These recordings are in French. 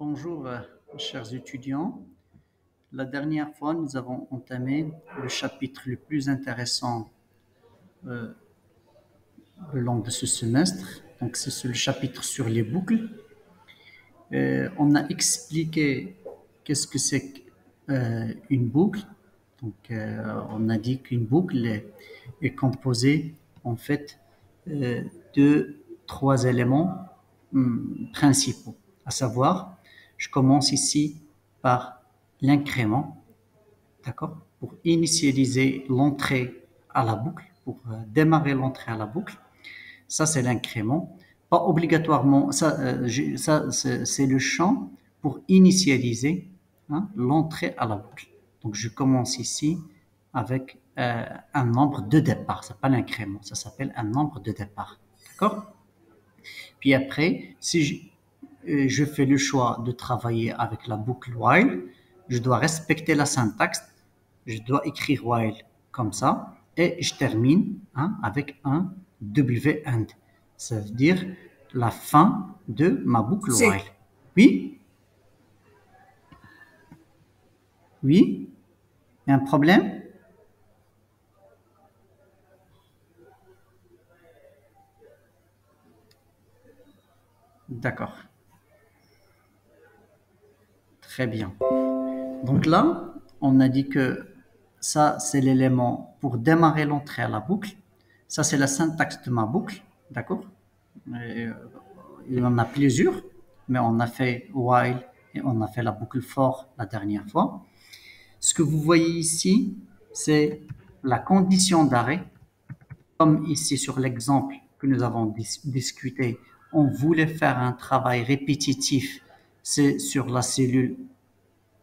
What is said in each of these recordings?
Bonjour, chers étudiants. La dernière fois, nous avons entamé le chapitre le plus intéressant le long de ce semestre. Donc, c'est le chapitre sur les boucles. On a expliqué qu'est-ce que c'est qu'une boucle. Donc, on a dit qu'une boucle est composée en fait de trois éléments principaux, à savoir, je commence ici par l'incrément, d'accord, pour initialiser l'entrée à la boucle, pour démarrer l'entrée à la boucle. Ça, c'est l'incrément. Pas obligatoirement, ça c'est le champ pour initialiser l'entrée à la boucle. Donc, je commence ici avec un nombre de départ. Ce n'est pas l'incrément, ça s'appelle un nombre de départ. D'accord? Puis après, si je fais le choix de travailler avec la boucle while, je dois respecter la syntaxe, je dois écrire while comme ça, et je termine avec un W-end. Ça veut dire la fin de ma boucle while. Oui? Oui? Il y a un problème? D'accord. Très bien. Donc là, on a dit que ça, c'est l'élément pour démarrer l'entrée à la boucle. Ça, c'est la syntaxe de ma boucle. D'accord? Il y en a plusieurs, mais on a fait while et on a fait la boucle for la dernière fois. Ce que vous voyez ici, c'est la condition d'arrêt. Comme ici sur l'exemple que nous avons discuté, on voulait faire un travail répétitif. C'est sur la cellule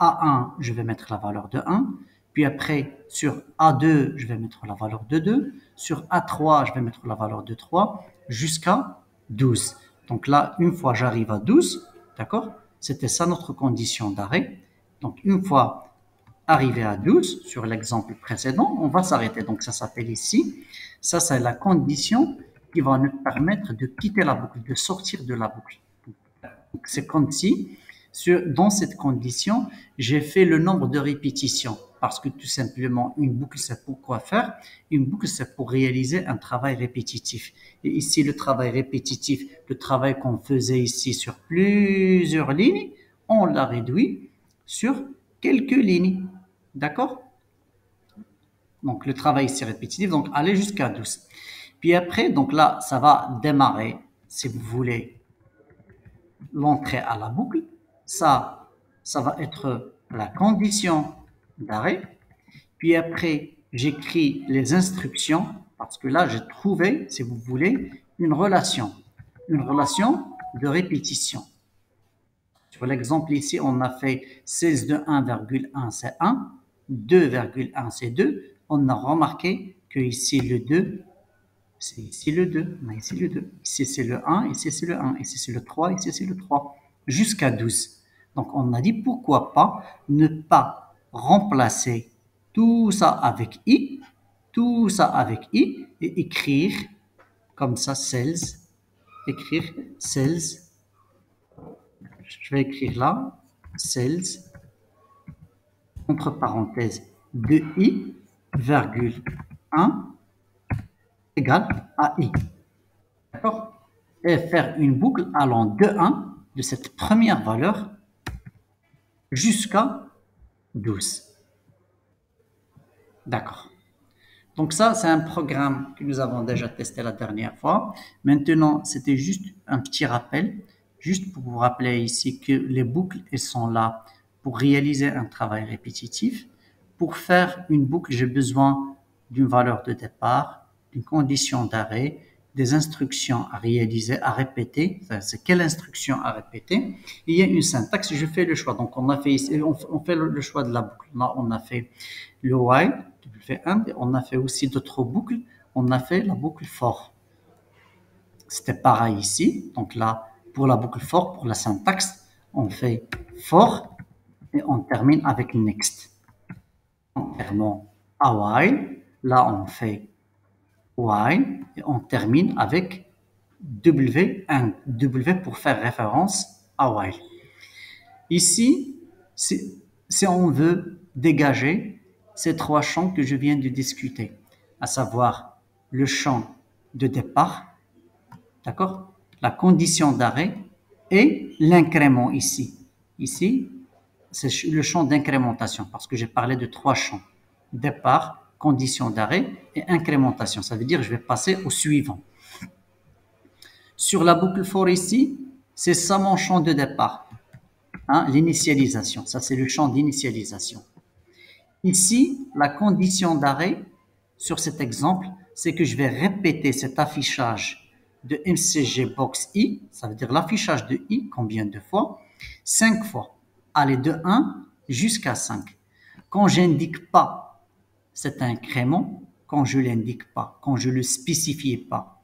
A1, je vais mettre la valeur de 1. Puis après, sur A2, je vais mettre la valeur de 2. Sur A3, je vais mettre la valeur de 3 jusqu'à 12. Donc là, une fois j'arrive à 12, d'accord? C'était ça notre condition d'arrêt. Donc une fois arrivé à 12, sur l'exemple précédent, on va s'arrêter. Donc ça s'appelle ici, ça c'est la condition qui va nous permettre de quitter la boucle, de sortir de la boucle. Donc c'est comme si, dans cette condition, j'ai fait le nombre de répétitions. Parce que tout simplement, une boucle, c'est pour quoi faire? Une boucle, c'est pour réaliser un travail répétitif. Et ici, le travail répétitif, le travail qu'on faisait ici sur plusieurs lignes, on l'a réduit sur quelques lignes. D'accord? Donc, le travail ici répétitif, donc aller jusqu'à 12. Puis après, donc là, ça va démarrer, si vous voulez, l'entrée à la boucle. Ça va être la condition d'arrêt. Puis après, j'écris les instructions parce que là, j'ai trouvé, si vous voulez, une relation de répétition. Sur l'exemple ici, on a fait 16 de 1,1, c'est 1, 2,1, c'est 2. On a remarqué que ici, le 2, c'est ici le 2, on a ici le 2. Ici, c'est le 1, ici, c'est le 1, ici, c'est le 3, ici, c'est le 3, jusqu'à 12. Donc, on a dit pourquoi pas ne pas remplacer tout ça avec i, et écrire comme ça, cells, écrire cells. Je vais écrire là, cells, entre parenthèses, de i, virgule 1, égale à i. D'accord? Et faire une boucle allant de 1, de cette première valeur, jusqu'à 12. D'accord. Donc ça, c'est un programme que nous avons déjà testé la dernière fois. Maintenant, c'était juste un petit rappel, juste pour vous rappeler ici que les boucles, elles sont là pour réaliser un travail répétitif. Pour faire une boucle, j'ai besoin d'une valeur de départ, d'une condition d'arrêt, des instructions à réaliser, à répéter. C'est quelle instruction à répéter? Il y a une syntaxe, je fais le choix. Donc, on a fait ici, on fait le choix de la boucle. Là, on a fait le while, on a fait aussi d'autres boucles. On a fait la boucle for. C'était pareil ici. Donc là, pour la boucle for, pour la syntaxe, on fait for et on termine avec next. Contrairement à while, là, on fait while et on termine avec W, un W pour faire référence à while. Ici, si on veut dégager ces trois champs que je viens de discuter, à savoir le champ de départ, d'accord, la condition d'arrêt et l'incrément ici. Ici, c'est le champ d'incrémentation parce que j'ai parlé de trois champs. Départ, condition d'arrêt et incrémentation. Ça veut dire que je vais passer au suivant. Sur la boucle for ici, c'est ça mon champ de départ. Hein, l'initialisation, ça c'est le champ d'initialisation. Ici, la condition d'arrêt, sur cet exemple, c'est que je vais répéter cet affichage de MCG box I, ça veut dire l'affichage de I, combien de fois? 5 fois. Aller de 1 jusqu'à 5. Quand j'indique pas cet incrément, quand je l'indique pas, quand je le spécifie pas,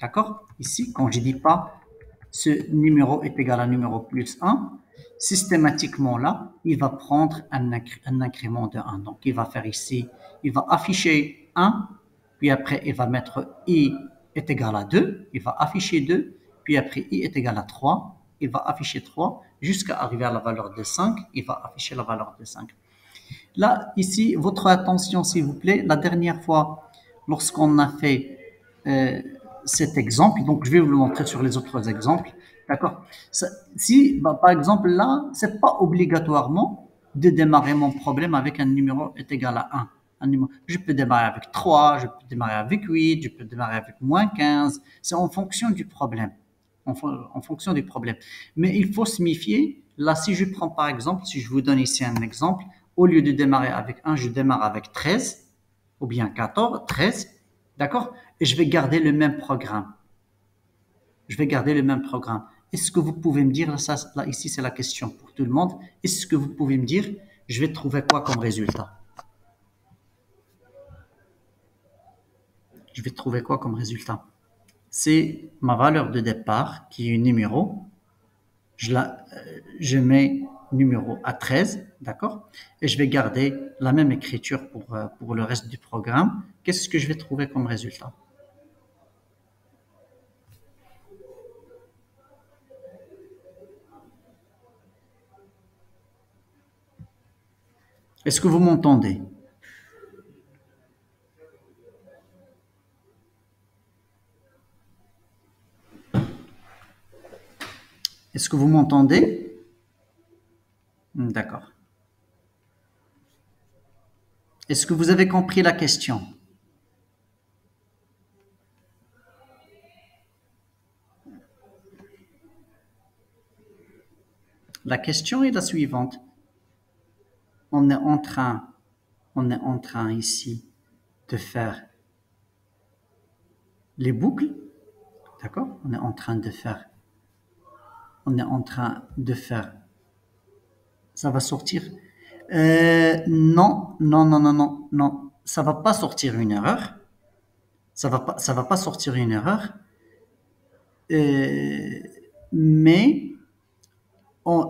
d'accord? Ici, quand je dis pas ce numéro est égal à numéro plus 1, systématiquement là, il va prendre un incrément de 1. Donc, il va faire ici, il va afficher 1, puis après, il va mettre i est égal à 2, il va afficher 2, puis après, i est égal à 3, il va afficher 3, jusqu'à arriver à la valeur de 5, il va afficher la valeur de 5. Là, ici, votre attention, s'il vous plaît, la dernière fois, lorsqu'on a fait cet exemple, donc je vais vous le montrer sur les autres exemples, d'accord? Si, par exemple, là, c'est pas obligatoirement de démarrer mon problème avec un numéro est égal à 1. Je peux démarrer avec 3, je peux démarrer avec 8, je peux démarrer avec moins 15. C'est en fonction du problème. En fonction du problème. Mais il faut se méfier. Là, si je prends par exemple, si je vous donne ici un exemple, au lieu de démarrer avec 1, je démarre avec 13 ou bien 14, 13, d'accord? Et je vais garder le même programme. Je vais garder le même programme. Est-ce que vous pouvez me dire, là ici c'est la question pour tout le monde, est-ce que vous pouvez me dire, je vais trouver quoi comme résultat? Je vais trouver quoi comme résultat? C'est ma valeur de départ qui est un numéro. Je mets numéro à 13, d'accord? Et je vais garder la même écriture pour le reste du programme. Qu'est-ce que je vais trouver comme résultat? Est-ce que vous m'entendez? Est-ce que vous m'entendez? D'accord. Est-ce que vous avez compris la question? La question est la suivante. On est en train ici de faire les boucles, d'accord? On est en train de faire, ça va sortir. Non, non, non, non, non, non, ça va pas sortir une erreur. Ça va pas sortir une erreur. Euh, mais on,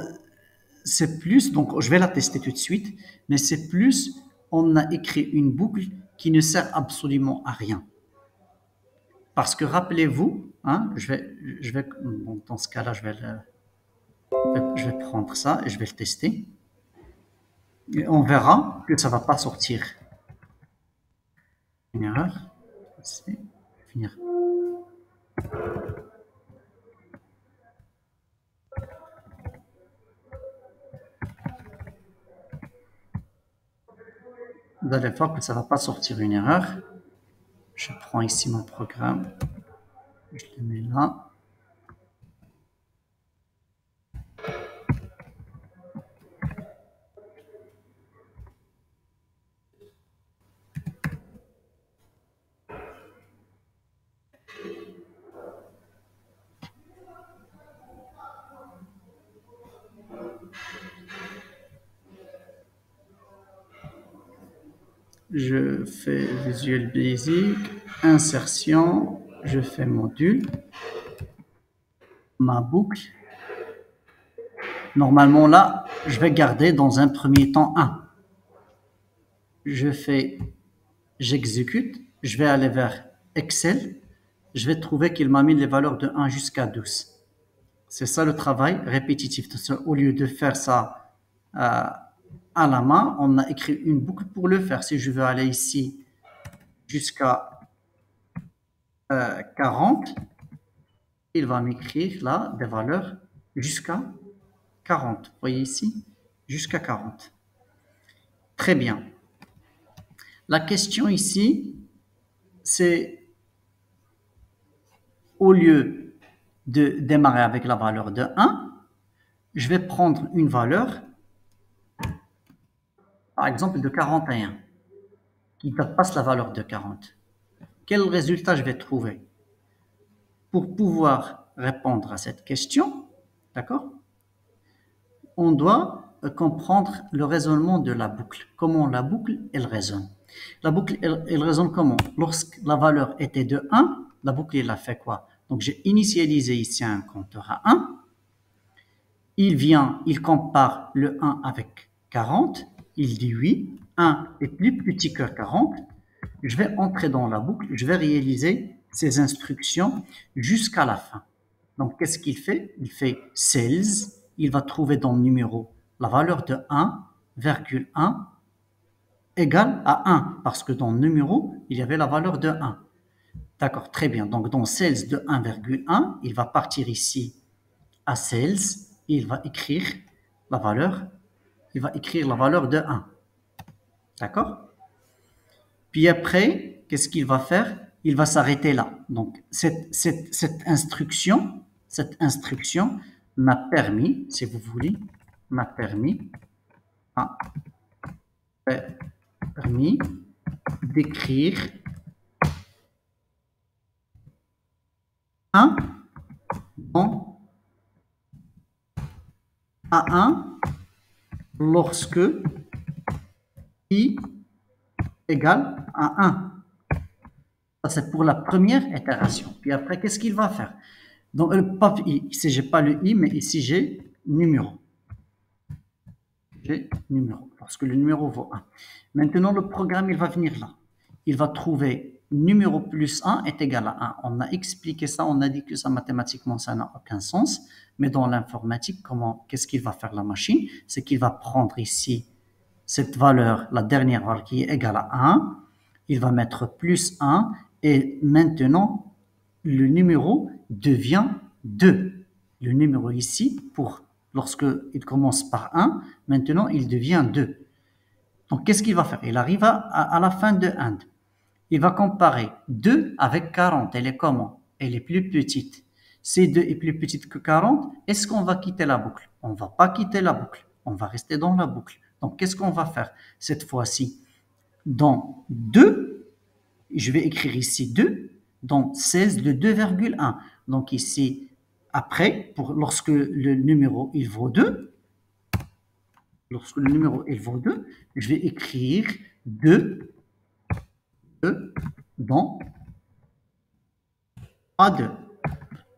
c'est plus, donc je vais la tester tout de suite, mais c'est plus, on a écrit une boucle qui ne sert absolument à rien. Parce que rappelez-vous, hein, bon, dans ce cas-là, je vais prendre ça et je vais le tester. Et on verra que ça va pas sortir une erreur. C'est finir. Vous allez voir que ça va pas sortir une erreur. Je prends ici mon programme. Je le mets là. Je fais Visual Basic, insertion, je fais module, ma boucle. Normalement là, je vais garder dans un premier temps 1. J'exécute, je vais aller vers Excel, je vais trouver qu'il m'a mis les valeurs de 1 jusqu'à 12. C'est ça le travail répétitif. Au lieu de faire ça à la main, on a écrit une boucle pour le faire. Si je veux aller ici jusqu'à 40, il va m'écrire là des valeurs jusqu'à 40. Vous voyez ici, jusqu'à 40. Très bien. La question ici, c'est au lieu de démarrer avec la valeur de 1, je vais prendre une valeur, par exemple de 41, qui dépasse la valeur de 40. Quel résultat je vais trouver? Pour pouvoir répondre à cette question, d'accord, on doit comprendre le raisonnement de la boucle. Comment la boucle, elle résonne. La boucle, elle résonne comment? Lorsque la valeur était de 1, la boucle, elle a fait quoi? Donc, j'ai initialisé ici un compteur à 1. Il vient, il compare le 1 avec 40. Il dit oui, 1 est plus petit que 40. Je vais entrer dans la boucle, je vais réaliser ces instructions jusqu'à la fin. Donc, qu'est-ce qu'il fait? Il fait cells. Il va trouver dans le numéro la valeur de 1,1 égale à 1, parce que dans le numéro, il y avait la valeur de 1. D'accord, très bien. Donc, dans cells de 1,1, il va partir ici à cells, et il va écrire la valeur, de 1. D'accord? Puis après, qu'est-ce qu'il va faire? Il va s'arrêter là. Donc, cette instruction m'a permis, si vous voulez, d'écrire 1 dans A1 lorsque I égale à 1. Ça, c'est pour la première itération. Puis après, qu'est-ce qu'il va faire? Donc, pas I, ici, je n'ai pas le I, mais ici, j'ai numéro. Lorsque le numéro vaut 1. Maintenant, le programme, il va venir là. Il va trouver numéro plus 1 est égal à 1. On a expliqué ça, on a dit que ça, mathématiquement, ça n'a aucun sens. Mais dans l'informatique, qu'est-ce qu'il va faire la machine? C'est qu'il va prendre ici cette valeur, la dernière valeur qui est égale à 1. Il va mettre plus 1. Et maintenant, le numéro devient 2. Le numéro ici, lorsqu'il commence par 1, maintenant il devient 2. Donc qu'est-ce qu'il va faire? Il arrive à la fin de AND. Il va comparer 2 avec 40. Elle est comment? Elle est plus petite. Si 2 est plus petite que 40, est-ce qu'on va quitter la boucle? On ne va pas quitter la boucle. On va rester dans la boucle. Donc qu'est-ce qu'on va faire cette fois-ci? Dans 2, je vais écrire ici 2, donc 16 de 2,1. Donc ici, après, lorsque le numéro il vaut 2, je vais écrire 2 dans A2.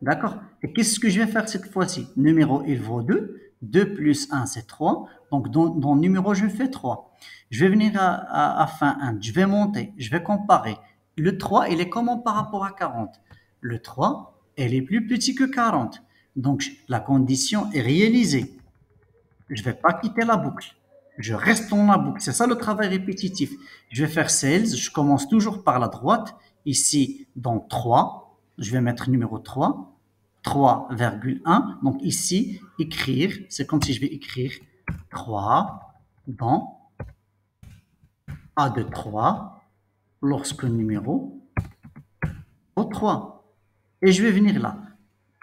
D'accord? Et qu'est-ce que je vais faire cette fois-ci? Numéro il vaut 2. 2 plus 1, c'est 3. Donc, dans numéro, je fais 3. Je vais venir à fin 1. Je vais monter. Je vais comparer. Le 3, il est comment par rapport à 40? Le 3, elle est plus petit que 40. Donc, la condition est réalisée. Je ne vais pas quitter la boucle. Je reste dans la boucle. C'est ça le travail répétitif. Je vais faire cells. Je commence toujours par la droite. Ici, dans 3, je vais mettre numéro 3. 3,1. Donc ici, écrire, c'est comme si je vais écrire 3 dans A de 3 lorsque numéro vaut 3. Et je vais venir là.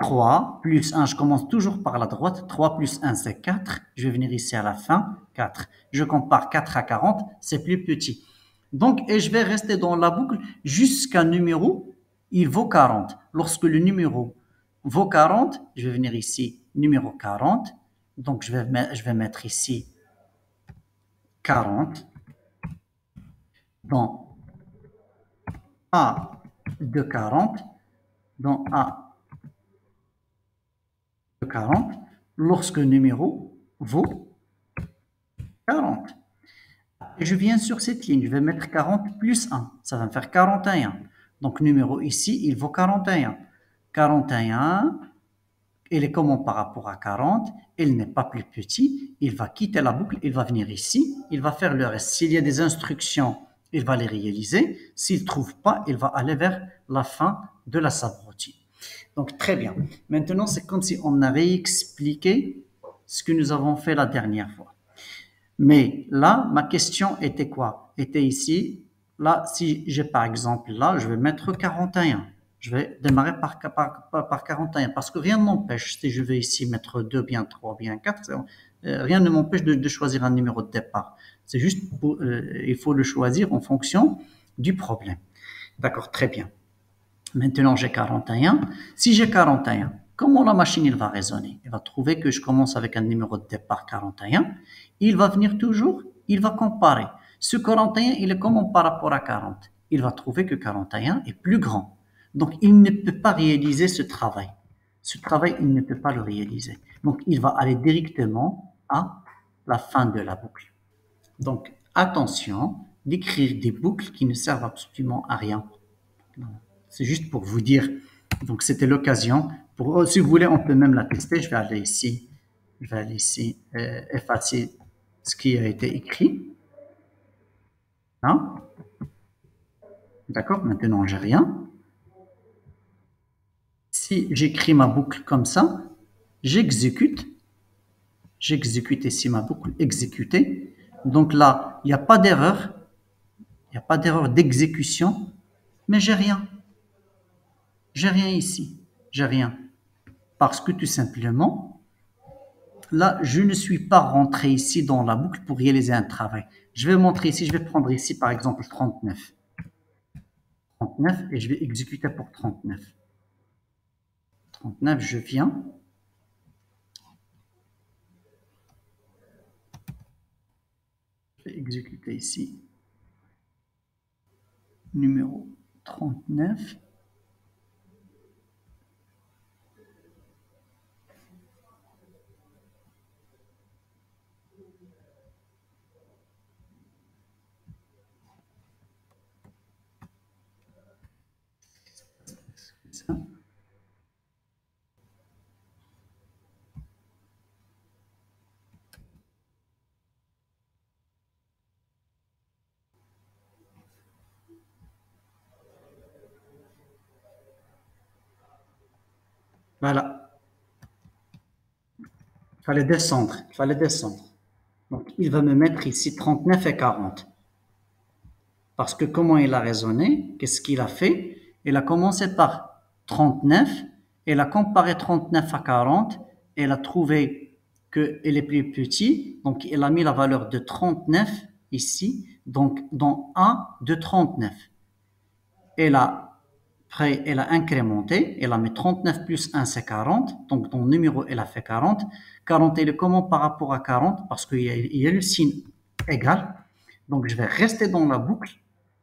3 plus 1, je commence toujours par la droite. 3 plus 1, c'est 4. Je vais venir ici à la fin, 4. Je compare 4 à 40, c'est plus petit. Donc, et je vais rester dans la boucle jusqu'à numéro, il vaut 40. Lorsque le numéro vaut 40, je vais venir ici, numéro 40. Donc, je vais mettre ici 40 dans A de 40, dans A de 40, lorsque le numéro vaut 40. Et je viens sur cette ligne, je vais mettre 40 plus 1, ça va me faire 41. Donc, numéro ici, il vaut 41. 41, il est comment par rapport à 40, il n'est pas plus petit, il va quitter la boucle, il va venir ici, il va faire le reste. S'il y a des instructions, il va les réaliser. S'il ne trouve pas, il va aller vers la fin de la subroutine. Donc, très bien. Maintenant, c'est comme si on avait expliqué ce que nous avons fait la dernière fois. Mais là, ma question était quoi? Était ici. Là, si j'ai par exemple, là, je vais mettre 41. Je vais démarrer par 41 parce que rien ne m'empêche, si je vais ici mettre 2, bien 3, bien 4, rien ne m'empêche de choisir un numéro de départ. C'est juste, il faut le choisir en fonction du problème. D'accord, très bien. Maintenant, j'ai 41. Si j'ai 41, comment la machine il va raisonner? Elle va trouver que je commence avec un numéro de départ 41. Il va venir toujours, il va comparer. Ce 41, il est comment par rapport à 40? Il va trouver que 41 est plus grand. Donc, il ne peut pas réaliser ce travail. Ce travail, il ne peut pas le réaliser. Donc, il va aller directement à la fin de la boucle. Donc, attention d'écrire des boucles qui ne servent absolument à rien. C'est juste pour vous dire. Donc, c'était l'occasion. Si vous voulez, on peut même la tester. Je vais aller ici. Effacer ce qui a été écrit. Hein? D'accord? Maintenant, j'ai rien. Si j'écris ma boucle comme ça, j'exécute. J'exécute ici ma boucle exécutée. Donc là, il n'y a pas d'erreur. Il n'y a pas d'erreur d'exécution. Mais j'ai rien. J'ai rien ici. J'ai rien. Parce que tout simplement, là, je ne suis pas rentré ici dans la boucle pour réaliser un travail. Je vais montrer ici, je vais prendre ici par exemple 39. 39 et je vais exécuter pour 39. 39, je viens. Je vais exécuter ici. Numéro 39. Ça. Voilà. Il fallait descendre. Il fallait descendre. Donc, il va me mettre ici 39 et 40. Parce que comment il a raisonné? Qu'est-ce qu'il a fait? Il a commencé par 39. Il a comparé 39 à 40. Il a trouvé qu'il est plus petit. Donc, il a mis la valeur de 39 ici. Donc, dans A de 39. Après, elle a incrémenté, elle a mis 39 plus 1, c'est 40. Donc, dans le numéro, elle a fait 40. 40, il est comment par rapport à 40? Parce qu'il y a le signe égal. Donc, je vais rester dans la boucle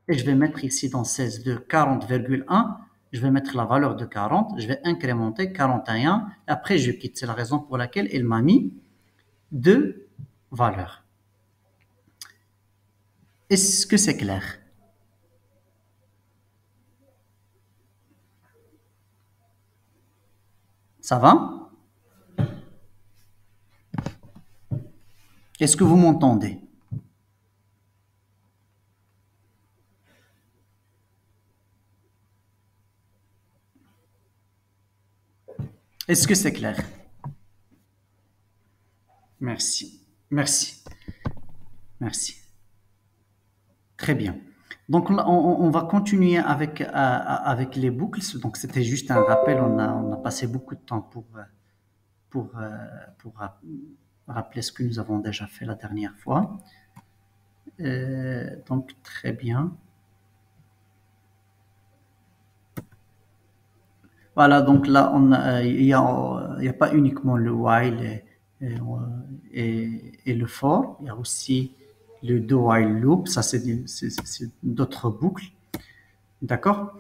et je vais mettre ici dans 16 de 40,1. Je vais mettre la valeur de 40. Je vais incrémenter 41. Après, je quitte. C'est la raison pour laquelle il m'a mis deux valeurs. Est-ce que c'est clair? Ça va? Est-ce que vous m'entendez? Est-ce que c'est clair? Merci. Merci. Merci. Très bien. Donc, on va continuer avec les boucles. Donc, c'était juste un rappel. On a passé beaucoup de temps pour, pour rappeler ce que nous avons déjà fait la dernière fois. Donc, très bien. Voilà, donc là, il y a pas uniquement le while et le for, il y a aussi le do while loop, ça c'est d'autres boucles, d'accord?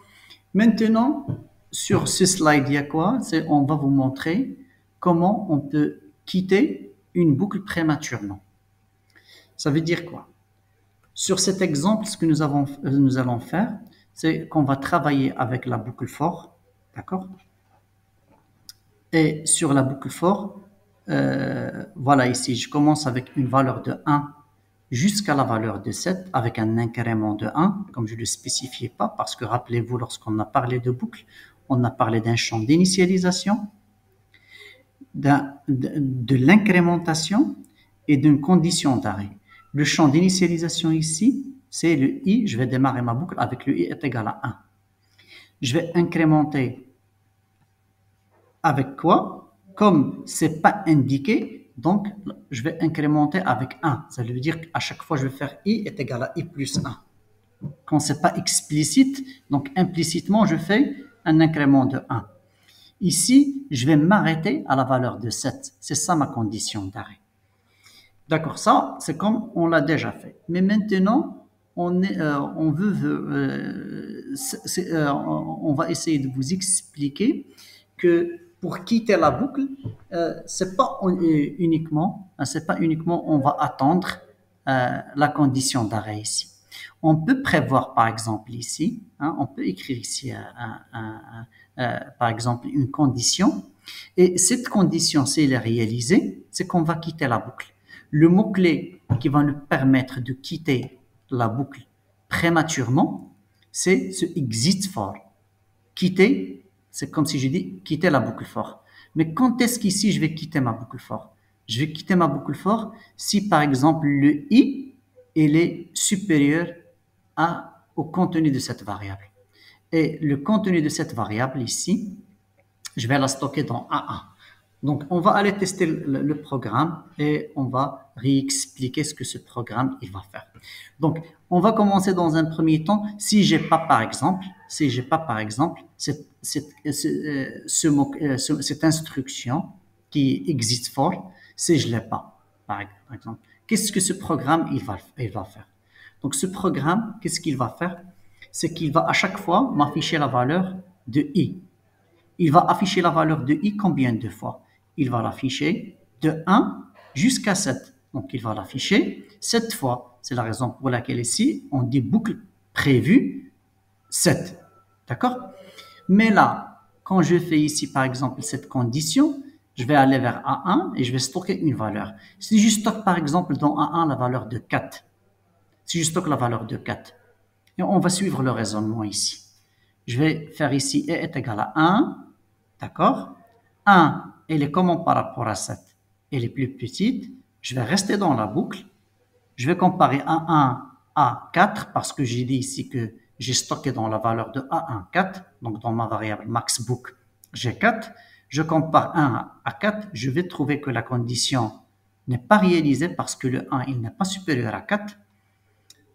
Maintenant, sur ce slide, il y a quoi? On va vous montrer comment on peut quitter une boucle prématurément. Ça veut dire quoi? Sur cet exemple, ce que nous allons faire, c'est qu'on va travailler avec la boucle for, d'accord? Et sur la boucle for, voilà ici, je commence avec une valeur de 1 jusqu'à la valeur de 7 avec un incrément de 1, comme je ne le spécifiais pas, parce que rappelez-vous, lorsqu'on a parlé de boucle, on a parlé d'un champ d'initialisation, de l'incrémentation et d'une condition d'arrêt. Le champ d'initialisation ici, c'est le i, je vais démarrer ma boucle avec le i est égal à 1. Je vais incrémenter avec quoi? Comme c'est pas indiqué, donc je vais incrémenter avec 1. Ça veut dire qu'à chaque fois, je vais faire i est égal à i plus 1. Quand c'est pas explicite, donc implicitement, je fais un incrément de 1. Ici, je vais m'arrêter à la valeur de 7. C'est ça ma condition d'arrêt. D'accord, ça, c'est comme on l'a déjà fait. Mais maintenant, on va essayer de vous expliquer que pour quitter la boucle, c'est pas uniquement on va attendre la condition d'arrêt ici. On peut prévoir par exemple ici, on peut écrire ici par exemple une condition, et cette condition, si elle est réalisée, c'est qu'on va quitter la boucle. Le mot-clé qui va nous permettre de quitter la boucle prématurément, c'est ce exit for. Quitter, c'est comme si je dis quitter la boucle for. Mais quand est-ce qu'ici je vais quitter ma boucle for? Je vais quitter ma boucle for si par exemple le i il est supérieur au contenu de cette variable. Et le contenu de cette variable ici, je vais la stocker dans A1. Donc, on va aller tester le programme et on va réexpliquer ce que ce programme il va faire. Donc, on va commencer dans un premier temps. Si j'ai pas par exemple cette instruction qui existe fort, si je l'ai pas, par exemple, qu'est-ce que ce programme il va faire? Donc, ce programme, qu'est-ce qu'il va faire? C'est qu'il va à chaque fois m'afficher la valeur de i. Il va afficher la valeur de i combien de fois? Il va l'afficher de 1 jusqu'à 7. Donc, il va l'afficher 7 fois. C'est la raison pour laquelle ici, on dit boucle prévue 7. D'accord? Mais là, quand je fais ici, par exemple, cette condition, je vais aller vers A1 et je vais stocker une valeur. Si je stocke, par exemple, dans A1 la valeur de 4, si je stocke la valeur de 4, et on va suivre le raisonnement ici. Je vais faire ici e est égal à 1, d'accord? 1, elle est comment par rapport à 7? Elle est plus petite. Je vais rester dans la boucle. Je vais comparer A1 à 4 parce que j'ai dit ici que j'ai stocké dans la valeur de A1 4. Donc, dans ma variable maxBook, j'ai 4. Je compare 1 à 4. Je vais trouver que la condition n'est pas réalisée parce que le 1, il n'est pas supérieur à 4.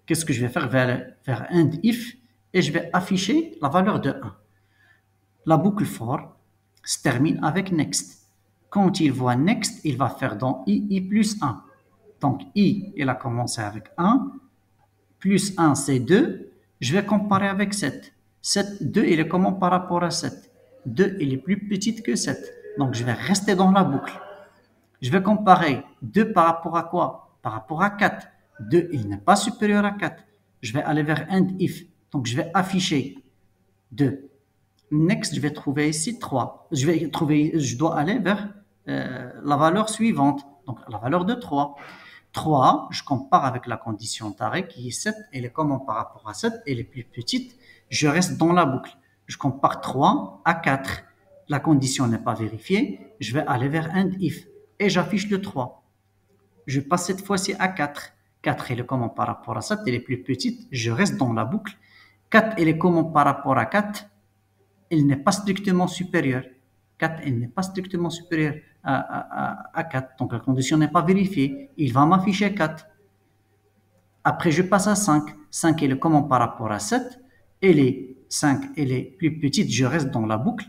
Qu'est-ce que je vais faire? Je vais faire end if et je vais afficher la valeur de 1. La boucle for se termine avec next. Quand il voit next, il va faire dans i plus 1. Donc i, il a commencé avec 1, plus 1 c'est 2, je vais comparer avec 7. 7, 2, il est comment par rapport à 7? 2, il est plus petite que 7. Donc je vais rester dans la boucle. Je vais comparer 2 par rapport à quoi? Par rapport à 4. 2, il n'est pas supérieur à 4. Je vais aller vers end if. Donc je vais afficher 2. Next, je vais trouver ici 3. Je dois aller vers la valeur suivante. Donc la valeur de 3. 3, je compare avec la condition d'arrêt qui est 7. Elle est comment par rapport à 7? Elle est plus petite. Je reste dans la boucle. Je compare 3 à 4. La condition n'est pas vérifiée. Je vais aller vers end if. Et j'affiche le 3. Je passe cette fois-ci à 4. 4, elle est comment par rapport à 7? Elle est plus petite. Je reste dans la boucle. 4, elle est comment par rapport à 4? Elle n'est pas strictement supérieure. 4, elle n'est pas strictement supérieure à 4. Donc la condition n'est pas vérifiée. Il va m'afficher 4. Après, je passe à 5. 5, elle est comment par rapport à 7? 5, elle est plus petite. Je reste dans la boucle.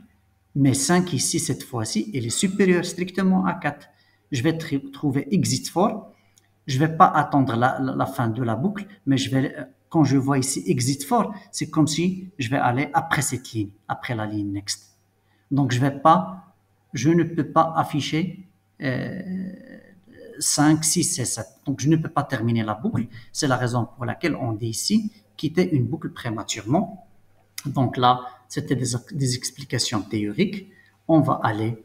Mais 5 ici, cette fois-ci, elle est supérieure strictement à 4. Je vais trouver exit for. Je ne vais pas attendre la fin de la boucle, mais quand je vois ici exit for, c'est comme si je vais aller après cette ligne, après la ligne next. Donc je ne peux pas afficher 5, 6 et 7. Donc je ne peux pas terminer la boucle. C'est la raison pour laquelle on dit ici quitter une boucle prématurément. Donc là, c'était des explications théoriques. On va aller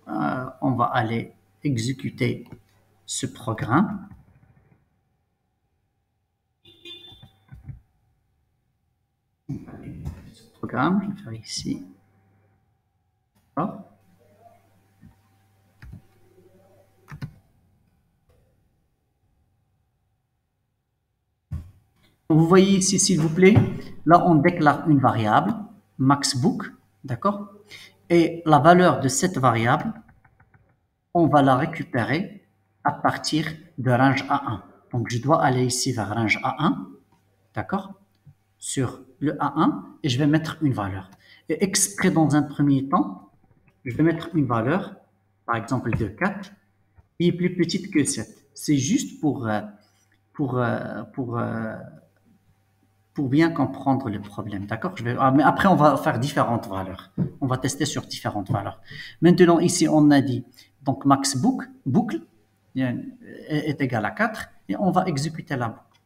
on va aller exécuter ce programme. Je vais faire ici. Hop. Vous voyez ici, s'il vous plaît, là, on déclare une variable, maxbook, d'accord? Et la valeur de cette variable, on va la récupérer à partir de range A1. Donc, je dois aller ici vers range A1, d'accord? Sur le A1, et je vais mettre une valeur. Et exprès, dans un premier temps, je vais mettre une valeur, par exemple de 4, qui est plus petite que 7. C'est juste pour, euh, pour, euh, pour bien comprendre le problème, d'accord? Mais après, on va faire différentes valeurs. On va tester sur différentes valeurs. Maintenant, ici, on a dit, donc maxbook, boucle, est égal à 4, et on va exécuter la boucle.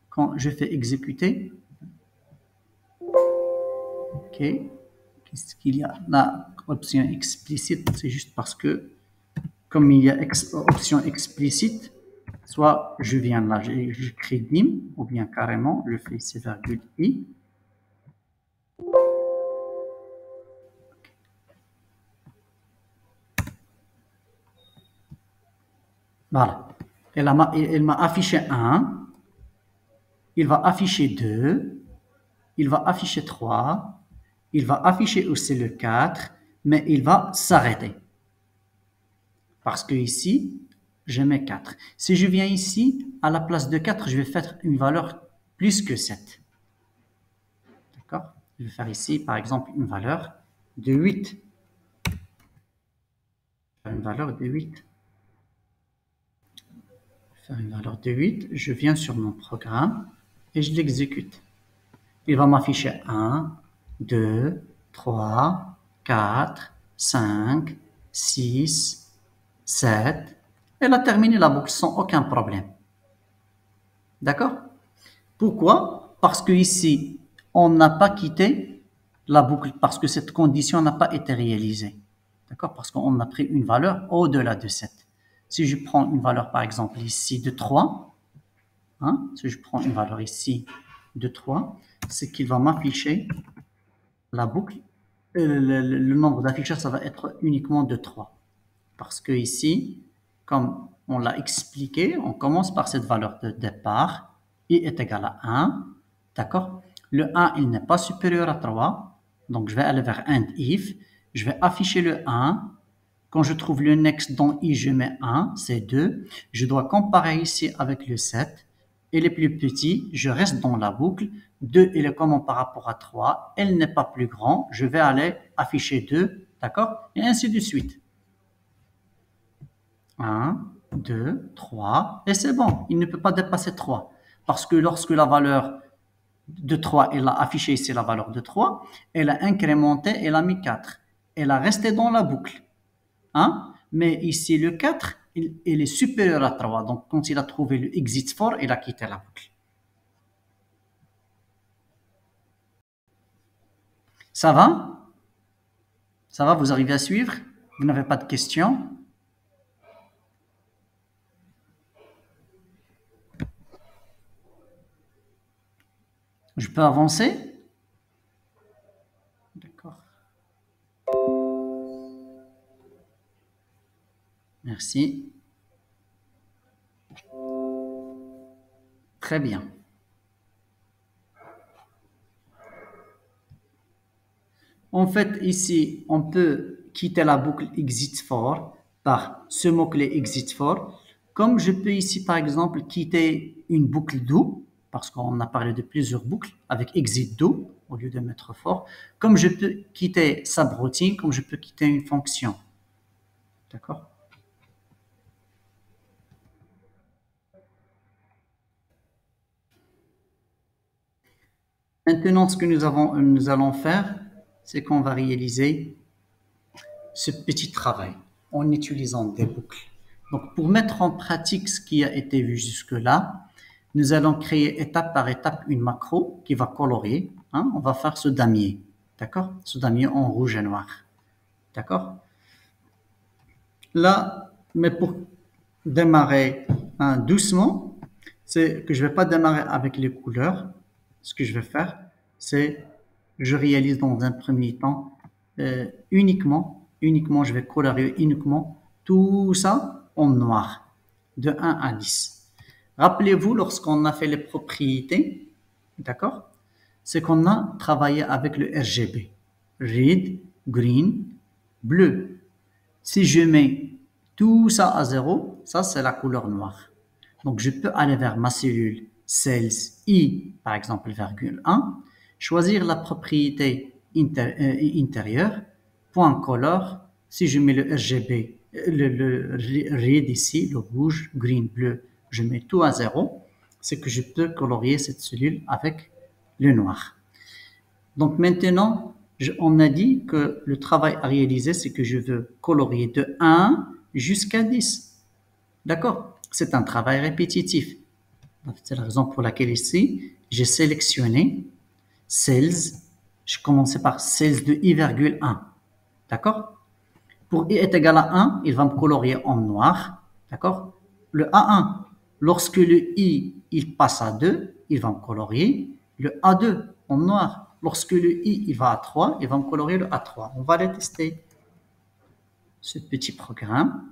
Quand je fais exécuter, ok, qu'est-ce qu'il y a? La option explicite, c'est juste parce que, comme il y a option explicite, soit je viens là, j'écris dim, ou bien carrément, je fais ici virgule i. Voilà. Elle m'a affiché 1, il va afficher 2, il va afficher 3, il va afficher aussi le 4, mais il va s'arrêter. Parce que ici, je mets 4. Si je viens ici, à la place de 4, je vais faire une valeur plus que 7. D'accord? Je vais faire ici, par exemple, une valeur de 8. Une valeur de 8. Faire une valeur de 8. Je viens sur mon programme et je l'exécute. Il va m'afficher 1, 2, 3, 4, 5, 6, 7. Elle a terminé la boucle sans aucun problème. D'accord? Pourquoi? Parce que ici, on n'a pas quitté la boucle, parce que cette condition n'a pas été réalisée. D'accord? Parce qu'on a pris une valeur au-delà de 7. Si je prends une valeur, par exemple, ici de 3, hein, si je prends une valeur ici de 3, c'est qu'il va m'afficher la boucle, le nombre d'affichages, ça va être uniquement de 3. Parce que ici, comme on l'a expliqué, on commence par cette valeur de départ, i est égal à 1, d'accord? Le 1, il n'est pas supérieur à 3, donc je vais aller vers end if, je vais afficher le 1, quand je trouve le next dans i, je mets 1, c'est 2, je dois comparer ici avec le 7, et les plus petits, je reste dans la boucle, 2 il est comment par rapport à 3, elle n'est pas plus grand, je vais aller afficher 2, d'accord? Et ainsi de suite. 1, 2, 3, et c'est bon, il ne peut pas dépasser 3. Parce que lorsque la valeur de 3, elle a affiché ici la valeur de 3, elle a incrémenté, elle a mis 4. Elle a resté dans la boucle. Hein? Mais ici, le 4, il est supérieur à 3. Donc, quand il a trouvé le exit for, il a quitté la boucle. Ça va? Ça va? Vous arrivez à suivre? Vous n'avez pas de questions? Je peux avancer? D'accord. Merci. Très bien. En fait, ici, on peut quitter la boucle exit for par ce mot-clé exit for. Comme je peux ici, par exemple, quitter une boucle do, parce qu'on a parlé de plusieurs boucles avec exit do au lieu de mettre for. Comme je peux quitter subroutine, comme je peux quitter une fonction. D'accord? Maintenant, ce que nous allons faire, c'est qu'on va réaliser ce petit travail en utilisant des boucles. Donc, pour mettre en pratique ce qui a été vu jusque-là, nous allons créer étape par étape une macro qui va colorier. Hein, on va faire ce damier. D'accord? Ce damier en rouge et noir. D'accord? Là, mais pour démarrer doucement, c'est que je ne vais pas démarrer avec les couleurs. Ce que je vais faire, c'est je réalise dans un premier temps uniquement, je vais colorier uniquement tout ça en noir, de 1 à 10. Rappelez-vous, lorsqu'on a fait les propriétés, d'accord, c'est qu'on a travaillé avec le RGB, red, green, bleu. Si je mets tout ça à zéro, ça c'est la couleur noire. Donc je peux aller vers ma cellule cells I, par exemple, virgule 1, choisir la propriété intérieure, point color. Si je mets le RGB, le red ici, le rouge, green, bleu, je mets tout à zéro, c'est que je peux colorier cette cellule avec le noir. Donc maintenant, on a dit que le travail à réaliser, c'est que je veux colorier de 1 jusqu'à 10. D'accord? C'est un travail répétitif. C'est la raison pour laquelle ici, j'ai sélectionné cells. Je commençais par cells de i,1. D'accord? Pour i est égal à 1, il va me colorier en noir. D'accord? Le A1, lorsque le i il passe à 2, il va me colorier le A2 en noir. Lorsque le i il va à 3, il va me colorier le A3. On va aller tester ce petit programme.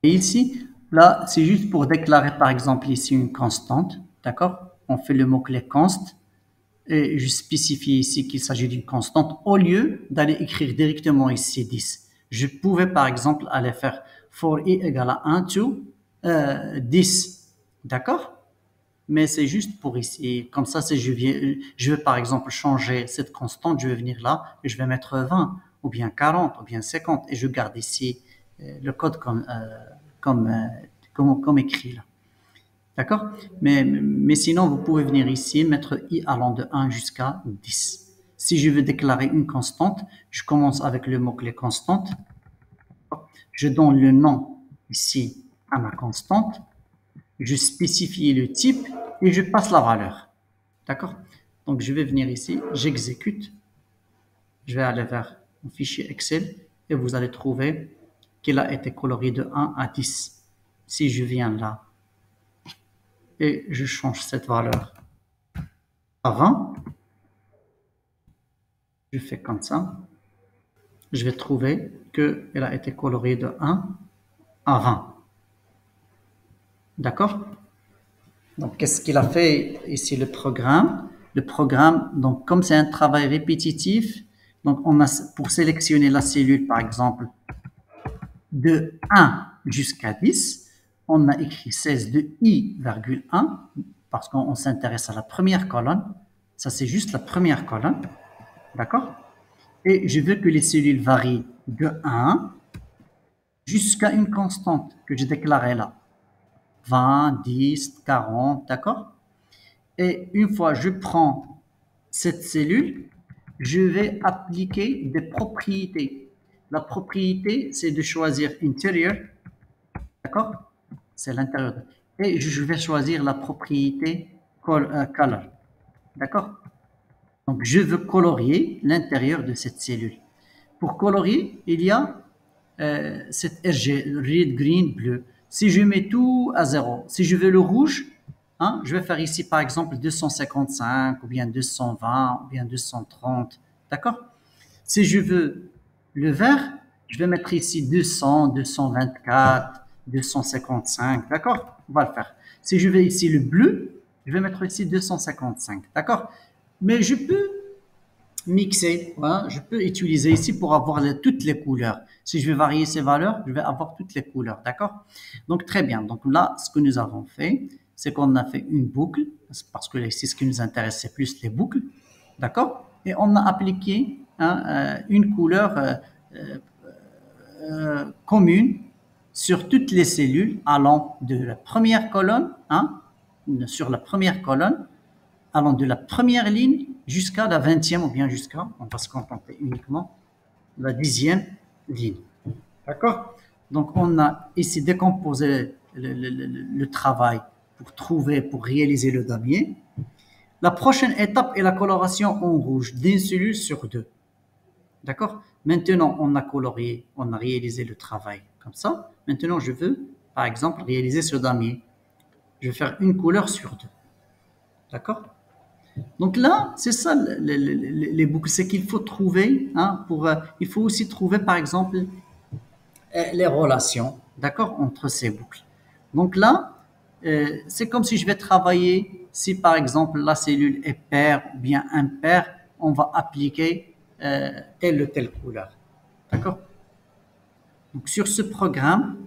Et ici, là, c'est juste pour déclarer par exemple ici une constante. D'accord? On fait le mot-clé const et je spécifie ici qu'il s'agit d'une constante au lieu d'aller écrire directement ici 10. Je pouvais par exemple aller faire for i égale à 1 to 10. D'accord? Mais c'est juste pour ici. Comme ça, si je veux par exemple changer cette constante, je vais venir là et je vais mettre 20 ou bien 40 ou bien 50 et je garde ici le code comme, comme écrit là. D'accord? Mais sinon, vous pouvez venir ici, mettre i allant de 1 jusqu'à 10. Si je veux déclarer une constante, je commence avec le mot-clé constante. Je donne le nom ici à ma constante. Je spécifie le type et je passe la valeur. D'accord? Donc, je vais venir ici, j'exécute. Je vais aller vers mon fichier Excel et vous allez trouver qu'il a été colorié de 1 à 10. Si je viens là et je change cette valeur à 20, je fais comme ça, je vais trouver qu'elle a été coloriée de 1 à 20. D'accord? Donc, qu'est-ce qu'il a fait ici le programme? Le programme, donc comme c'est un travail répétitif, donc on a pour sélectionner la cellule, par exemple, de 1 jusqu'à 10, on a écrit 16 de i,1 parce qu'on s'intéresse à la première colonne. Ça, c'est juste la première colonne. D'accord? Et je veux que les cellules varient de 1 jusqu'à une constante que j'ai déclarée là. 20, 10, 40, d'accord? Et une fois je prends cette cellule, je vais appliquer des propriétés. La propriété, c'est de choisir intérieur, d'accord? C'est l'intérieur. Et je vais choisir la propriété color, d'accord? Donc, je veux colorier l'intérieur de cette cellule. Pour colorier, il y a cette RG, red, green, bleu. Si je mets tout à zéro, si je veux le rouge, hein, je vais faire ici par exemple 255 ou bien 220 ou bien 230. D'accord? Si je veux le vert, je vais mettre ici 200, 224, 255. D'accord? On va le faire. Si je veux ici le bleu, je vais mettre ici 255. D'accord? Mais je peux mixer, hein, je peux utiliser ici pour avoir toutes les couleurs. Si je vais varier ces valeurs, je vais avoir toutes les couleurs, d'accord? Donc très bien, donc là, ce que nous avons fait, c'est qu'on a fait une boucle, parce que ici, ce qui nous intéresse, c'est plus les boucles, d'accord? Et on a appliqué hein, une couleur commune sur toutes les cellules allant de la première colonne, hein, sur la première colonne, allant de la première ligne jusqu'à la 20e, ou bien jusqu'à, on va se contenter uniquement, la 10e ligne. D'accord? Donc, on a ici décomposé le travail pour trouver, pour réaliser le damier. La prochaine étape est la coloration en rouge d'une cellule sur deux. D'accord? Maintenant, on a colorié, on a réalisé le travail comme ça. Maintenant, je veux, par exemple, réaliser ce damier. Je vais faire une couleur sur deux. D'accord? Donc là, c'est ça les boucles, c'est qu'il faut trouver, hein, il faut aussi trouver, par exemple, les relations, d'accord, entre ces boucles. Donc là, c'est comme si je vais travailler, si par exemple la cellule est paire ou bien impaire, on va appliquer telle ou telle couleur. D'accord? Donc sur ce programme,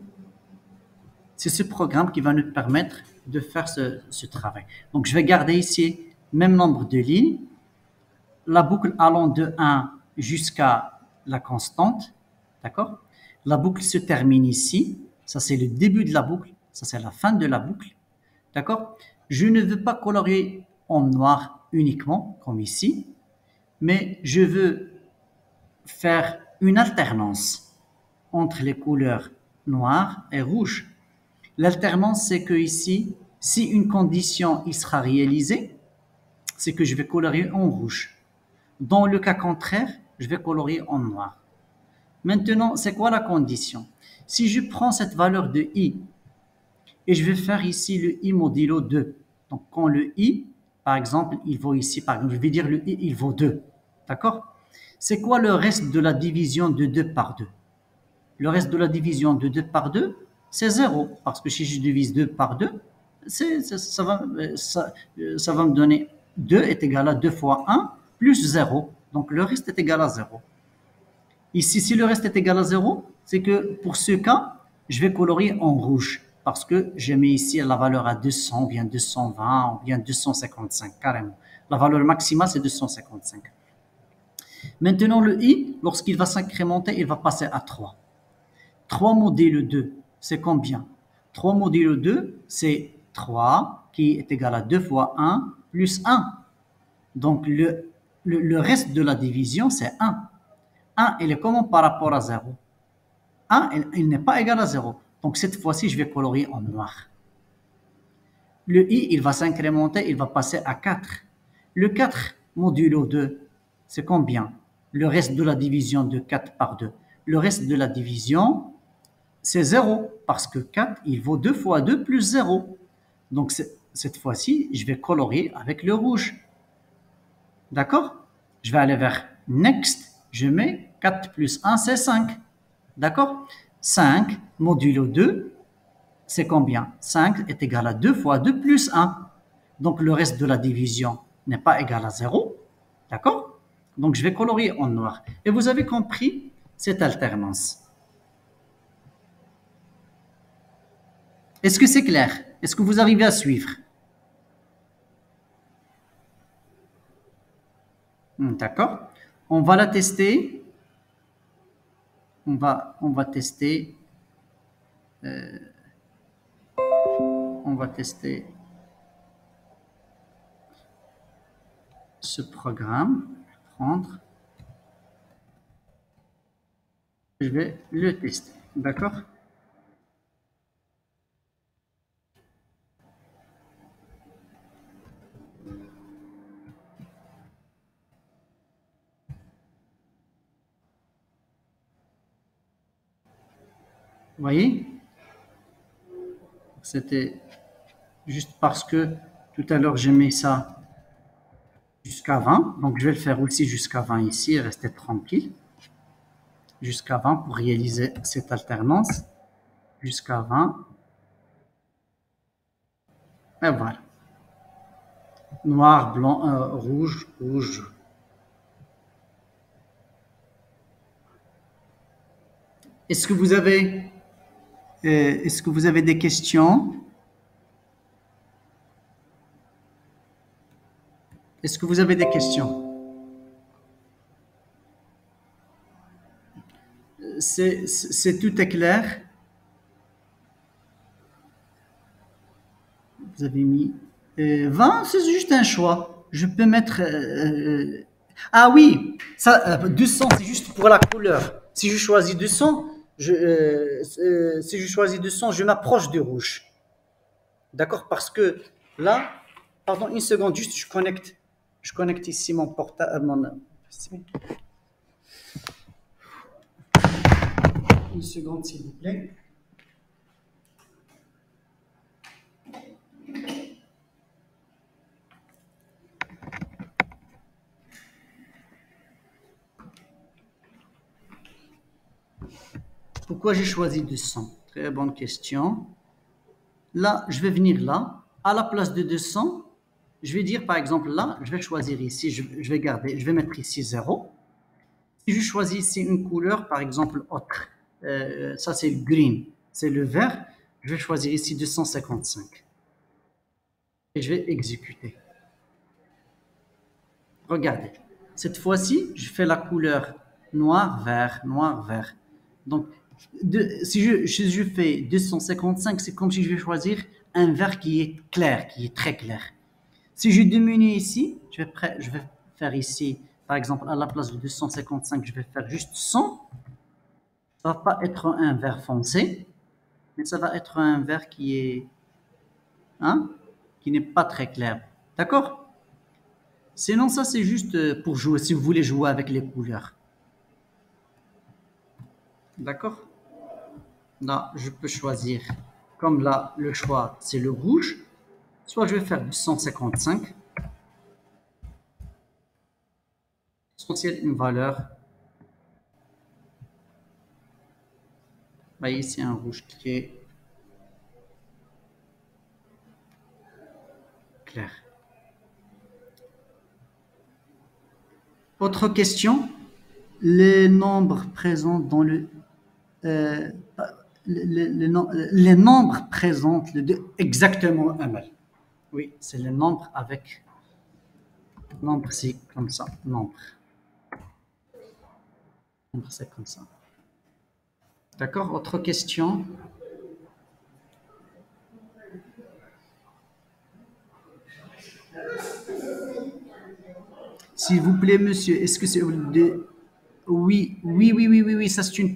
c'est ce programme qui va nous permettre de faire ce travail. Donc je vais garder ici même nombre de lignes, la boucle allant de 1 jusqu'à la constante, d'accord? La boucle se termine ici, ça c'est le début de la boucle, ça c'est la fin de la boucle, d'accord? Je ne veux pas colorier en noir uniquement, comme ici, mais je veux faire une alternance entre les couleurs noire et rouge. L'alternance, c'est que ici, si une condition il sera réalisée, c'est que je vais colorier en rouge. Dans le cas contraire, je vais colorier en noir. Maintenant, c'est quoi la condition? Si je prends cette valeur de i et je vais faire ici le i modulo 2, donc quand le i, par exemple, il vaut ici, par exemple, je vais dire le i, il vaut 2, d'accord? C'est quoi le reste de la division de 2 par 2? Le reste de la division de 2 par 2, c'est 0, parce que si je divise 2 par 2, ça va me donner 2 est égal à 2 fois 1 plus 0. Donc le reste est égal à 0. Ici, si le reste est égal à 0, c'est que pour ce cas, je vais colorier en rouge parce que je mets ici la valeur à 200, ou bien 220, ou bien 255 carrément. La valeur maximale, c'est 255. Maintenant, le i, lorsqu'il va s'incrémenter, il va passer à 3. 3 modulo 2, c'est combien? 3 modulo 2, c'est 3 qui est égal à 2 fois 1 plus 1. Donc, le reste de la division, c'est 1. 1, il est comment par rapport à 0? 1, il n'est pas égal à 0. Donc, cette fois-ci, je vais colorier en noir. Le i, il va s'incrémenter, il va passer à 4. Le 4 modulo 2, c'est combien? Le reste de la division de 4 par 2. Le reste de la division, c'est 0, parce que 4, il vaut 2 fois 2 plus 0. Donc, cette fois-ci, je vais colorier avec le rouge. D'accord? Je vais aller vers Next, je mets 4 plus 1, c'est 5. D'accord? 5 modulo 2, c'est combien? 5 est égal à 2 fois 2 plus 1. Donc, le reste de la division n'est pas égal à 0. D'accord? Donc, je vais colorier en noir. Et vous avez compris cette alternance. Est-ce que c'est clair? Est-ce que vous arrivez à suivre? D'accord. On va la tester. On va tester. On va tester ce programme. Prendre. Je vais le tester. D'accord. Vous voyez? C'était juste parce que tout à l'heure j'ai mis ça jusqu'à 20. Donc je vais le faire aussi jusqu'à 20 ici et rester tranquille. Jusqu'à 20 pour réaliser cette alternance. Jusqu'à 20. Et voilà. Noir, blanc, rouge, rouge. Est-ce que vous avez des questions? Est-ce que vous avez des questions? C'est tout est clair? Vous avez mis 20, c'est juste un choix. Je peux mettre... ah oui, ça, 200, c'est juste pour la couleur. Si je choisis 200, si je choisis 200, je m'approche du rouge. D'accord? Parce que là, pardon, une seconde, juste je connecte ici mon portable. Une seconde, s'il vous plaît. Pourquoi j'ai choisi 200? Très bonne question. Là, je vais venir là. À la place de 200, je vais dire par exemple là, je vais choisir ici, je vais garder, je vais mettre ici 0. Si je choisis ici une couleur, par exemple autre, ça c'est le green, c'est le vert, je vais choisir ici 255. Et je vais exécuter. Regardez, cette fois-ci, je fais la couleur noir, vert, noir, vert. Donc, si je fais 255, c'est comme si je vais choisir un vert qui est clair, qui est très clair. Si je diminue ici, je vais faire ici, par exemple, à la place de 255, je vais faire juste 100. Ça ne va pas être un vert foncé, mais ça va être un vert qui n'est pas très clair. D'accord? Sinon, ça, c'est juste pour jouer, si vous voulez jouer avec les couleurs. D'accord? Là, je peux choisir. Comme là, le choix, c'est le rouge. Soit je vais faire du 155. Essentiel, une valeur. Vous voyez, c'est un rouge qui est clair. Autre question. Les nombres présents dans les nombres présentent exactement un mal. Oui, c'est les nombres avec nombre, c'est comme ça. Nombre, c'est comme ça. D'accord? Autre question. S'il vous plaît, monsieur, est-ce que c'est oui, ça c'est une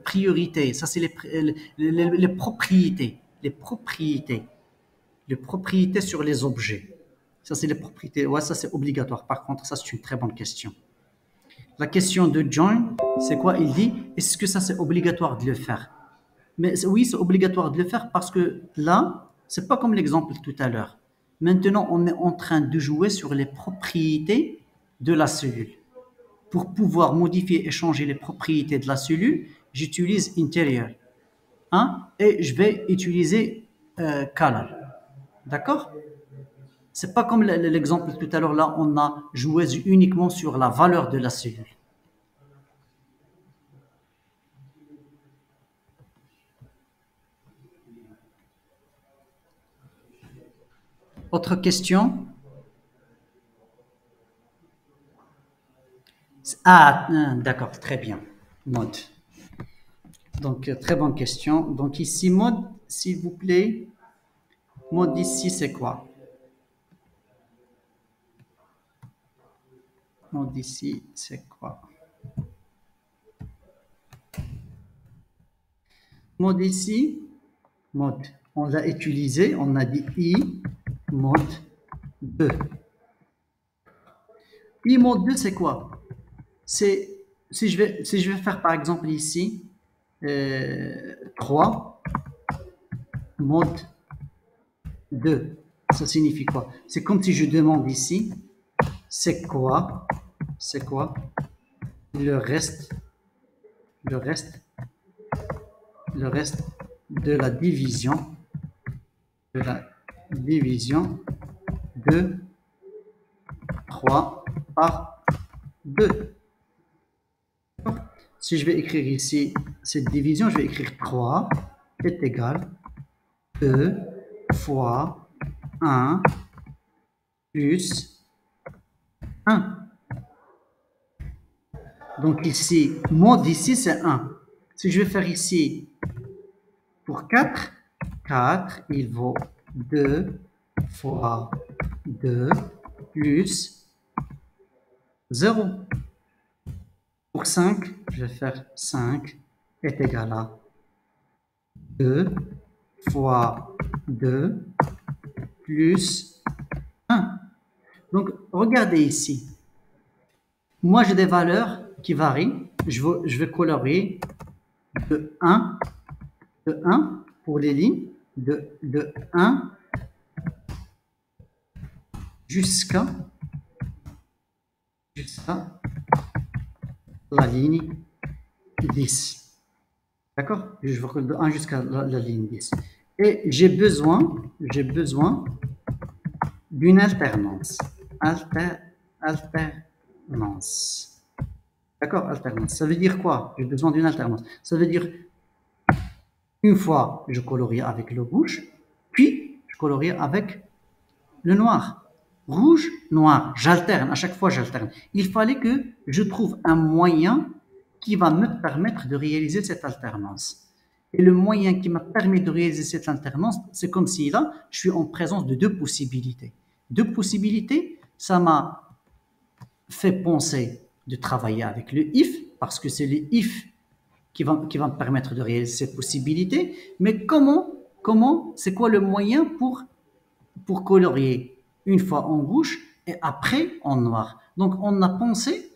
priorité. Ça c'est les propriétés. Les propriétés. Les propriétés sur les objets. Ça c'est les propriétés. Ouais, ça c'est obligatoire. Par contre, ça c'est une très bonne question. La question de John, c'est quoi? Il dit, est-ce que ça c'est obligatoire de le faire? Mais oui, c'est obligatoire de le faire parce que là, c'est pas comme l'exemple tout à l'heure. Maintenant, on est en train de jouer sur les propriétés de la cellule. Pour pouvoir modifier et changer les propriétés de la cellule, j'utilise intérieur. Et je vais utiliser color. D'accord? C'est pas comme l'exemple tout à l'heure, là, on a joué uniquement sur la valeur de la cellule. Autre question? Ah, d'accord, très bien. Mode. Donc, très bonne question. Donc, ici, mode, s'il vous plaît. Mode ici, c'est quoi? Mode ici, c'est quoi? Mode ici, mode. On l'a utilisé, on a dit I, mode 2. I mode 2, c'est quoi? C'est, si je vais faire par exemple ici, 3, mode 2. Ça signifie quoi? C'est comme si je demande ici, c'est quoi le reste de la division de 3 par 2. Si je vais écrire ici cette division, je vais écrire 3 est égal 2 fois 1 plus 1. Donc ici, mode ici, c'est 1. Si je vais faire ici pour 4, il vaut 2 fois 2 plus 0. Pour 5, je vais faire 5 est égal à 2 fois 2 plus 1. Donc, regardez ici. Moi, j'ai des valeurs qui varient. Je vais colorier de 1 pour les lignes, de 1 jusqu'à la ligne 10. D'accord? Je vais coller de 1 jusqu'à la ligne 10. Et j'ai besoin d'une alternance. Alternance. D'accord? Alternance. Ça veut dire quoi? J'ai besoin d'une alternance. Ça veut dire une fois je colorie avec le rouge, puis je colorie avec le noir. Rouge, noir, j'alterne, à chaque fois j'alterne. Il fallait que je trouve un moyen qui va me permettre de réaliser cette alternance. Et le moyen qui m'a permis de réaliser cette alternance, c'est comme si là, je suis en présence de deux possibilités. Deux possibilités, ça m'a fait penser de travailler avec le if, parce que c'est le if qui va me permettre de réaliser cette possibilité. Mais c'est quoi le moyen pour colorier une fois en rouge et après en noir? Donc, on a pensé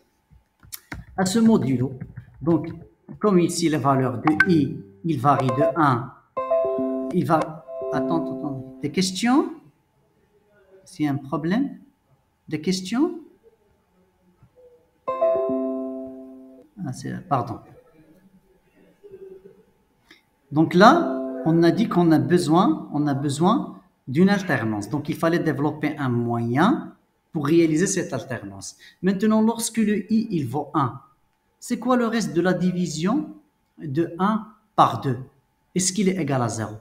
à ce modulo. Donc, comme ici, la valeur de i, il varie de 1, il va... Attends. Des questions? S'il y a un problème? Des questions? Pardon. Donc là, on a dit qu'on a besoin d'une alternance. Donc, il fallait développer un moyen pour réaliser cette alternance. Maintenant, lorsque le i, il vaut 1, c'est quoi le reste de la division de 1 par 2? Est-ce qu'il est égal à 0?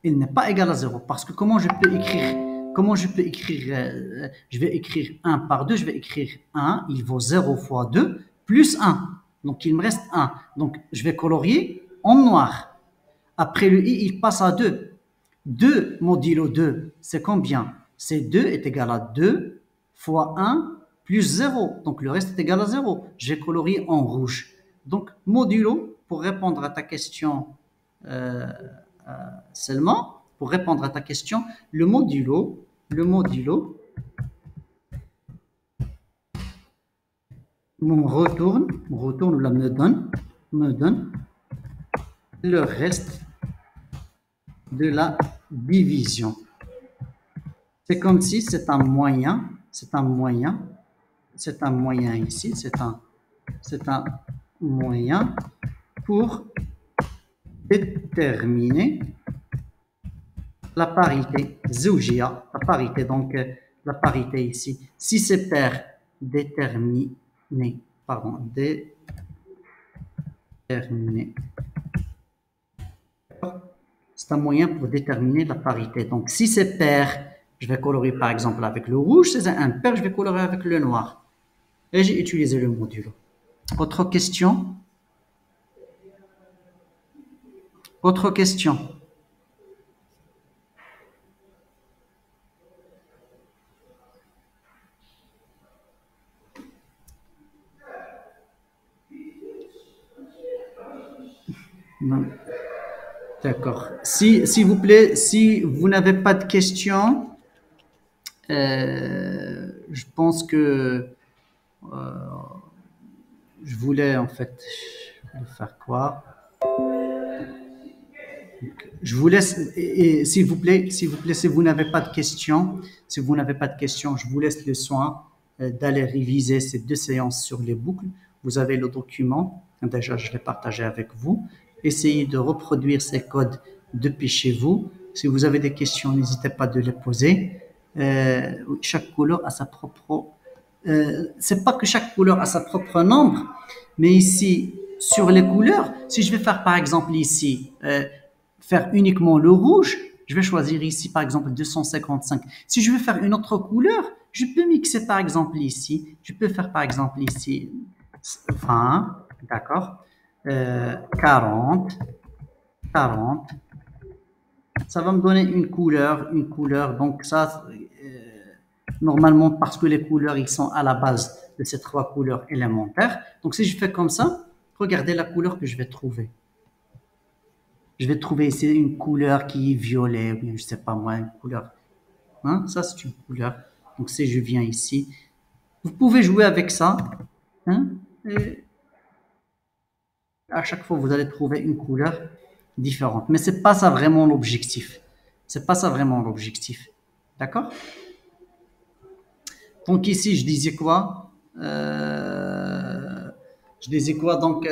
Il n'est pas égal à 0, parce que comment je peux écrire, je vais écrire 1 par 2, je vais écrire 1, il vaut 0 fois 2, plus 1. Donc, il me reste 1. Donc, je vais colorier en noir. Après le i, il passe à 2. 2 modulo 2, c'est combien? C'est 2 est égal à 2 fois 1 plus 0. Donc, le reste est égal à 0. Je vais colorier en rouge. Donc, modulo, pour répondre à ta question seulement, pour répondre à ta question, le modulo me retourne, là, me donne le reste de la division. C'est comme si c'est un moyen ici, c'est un moyen pour déterminer la parité, zoujia, la parité, donc la parité ici. Si c'est pair, déterminer. C'est un moyen pour déterminer la parité. Donc, si c'est pair, je vais colorier par exemple avec le rouge. Si c'est impair, je vais colorier avec le noir. Et j'ai utilisé le module. Autre question? Autre question? Non. D'accord. S'il vous plaît, si vous n'avez pas de questions, je pense que je voulais en fait faire quoi? Je vous laisse, et s'il vous plaît, si vous n'avez pas de questions, je vous laisse le soin d'aller réviser ces deux séances sur les boucles. Vous avez le document, déjà je l'ai partagé avec vous. Essayez de reproduire ces codes depuis chez vous. Si vous avez des questions, n'hésitez pas de les poser. Chaque couleur a sa propre... c'est pas que chaque couleur a sa propre nombre, mais ici, sur les couleurs, si je vais faire par exemple ici... faire uniquement le rouge, je vais choisir ici par exemple 255. Si je veux faire une autre couleur, je peux mixer par exemple ici. Je peux faire par exemple ici 20, d'accord, 40, Ça va me donner une couleur. Donc ça, normalement, parce que les couleurs, ils sont à la base de ces trois couleurs élémentaires. Donc si je fais comme ça, regardez la couleur que je vais trouver. Je vais trouver ici une couleur qui est violet, ou bien je sais pas moi, une couleur. Hein, ça, c'est une couleur. Donc si je viens ici, vous pouvez jouer avec ça. Hein, et à chaque fois, vous allez trouver une couleur différente. Mais c'est pas ça vraiment l'objectif. C'est pas ça vraiment l'objectif. D'accord? Donc ici, je disais quoi? Je disais quoi? Donc,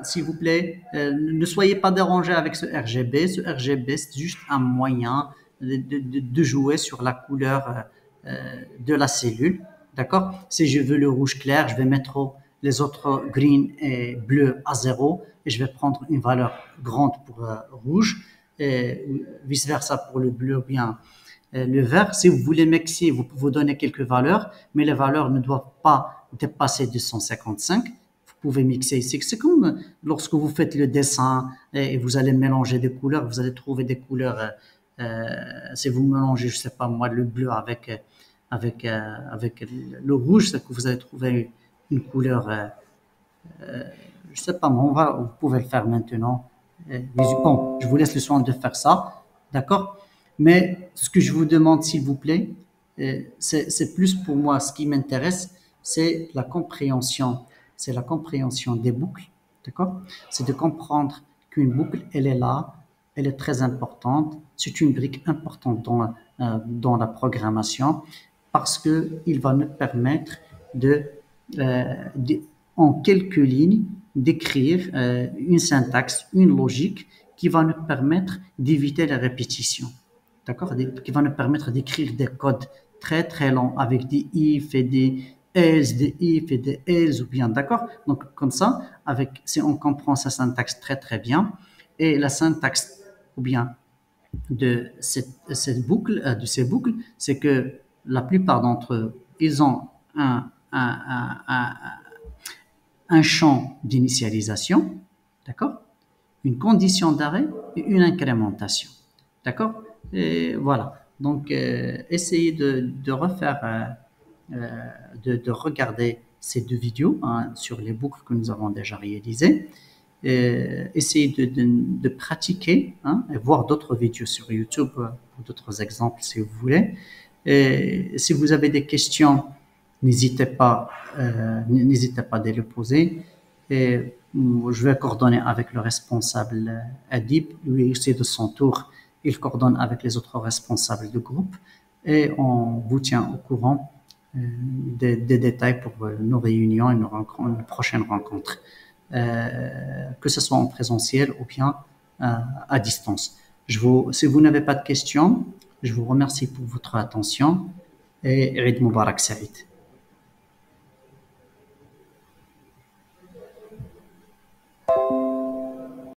s'il vous plaît, ne soyez pas dérangés avec ce RGB. Ce RGB, c'est juste un moyen de jouer sur la couleur de la cellule. D'accord? Si je veux le rouge clair, je vais mettre les autres green et bleu à 0 et je vais prendre une valeur grande pour rouge et vice versa pour le bleu ou bien le vert. Si vous voulez mixer, vous pouvez donner quelques valeurs, mais les valeurs ne doivent pas dépasser 255. Vous pouvez mixer ici. C'est comme lorsque vous faites le dessin et vous allez mélanger des couleurs, vous allez trouver des couleurs. Si vous mélangez, je sais pas moi, le bleu avec le rouge, c'est que vous allez trouver une couleur. Je sais pas, moi, vous pouvez le faire maintenant. Bon, je vous laisse le soin de faire ça, d'accord? Mais ce que je vous demande, s'il vous plaît, c'est plus pour moi, ce qui m'intéresse, c'est la compréhension. C'est la compréhension des boucles, d'accord? C'est de comprendre qu'une boucle, elle est là, elle est très importante. C'est une brique importante dans la programmation parce qu'il va nous permettre de, en quelques lignes, d'écrire une syntaxe, une logique qui va nous permettre d'éviter la répétition. D'accord? Qui va nous permettre d'écrire des codes très très longs avec des if et des else, des if et des else ou bien, d'accord? Donc comme ça, si on comprend sa syntaxe très très bien et la syntaxe ou bien de cette boucle, de ces boucles, c'est que la plupart d'entre eux, ils ont un champ d'initialisation, d'accord? Une condition d'arrêt et une incrémentation, d'accord? Et voilà. Donc, essayez de refaire, de regarder ces deux vidéos hein, sur les boucles que nous avons déjà réalisées. Essayez de pratiquer hein, et voir d'autres vidéos sur YouTube ou d'autres exemples si vous voulez. Et si vous avez des questions, n'hésitez pas de les poser. Et je vais coordonner avec le responsable Adib, lui aussi de son tour, il coordonne avec les autres responsables du groupe et on vous tient au courant des détails pour nos réunions et nos prochaines rencontres, que ce soit en présentiel ou bien à distance. Si vous n'avez pas de questions, je vous remercie pour votre attention et Eid Mubarak Saïd.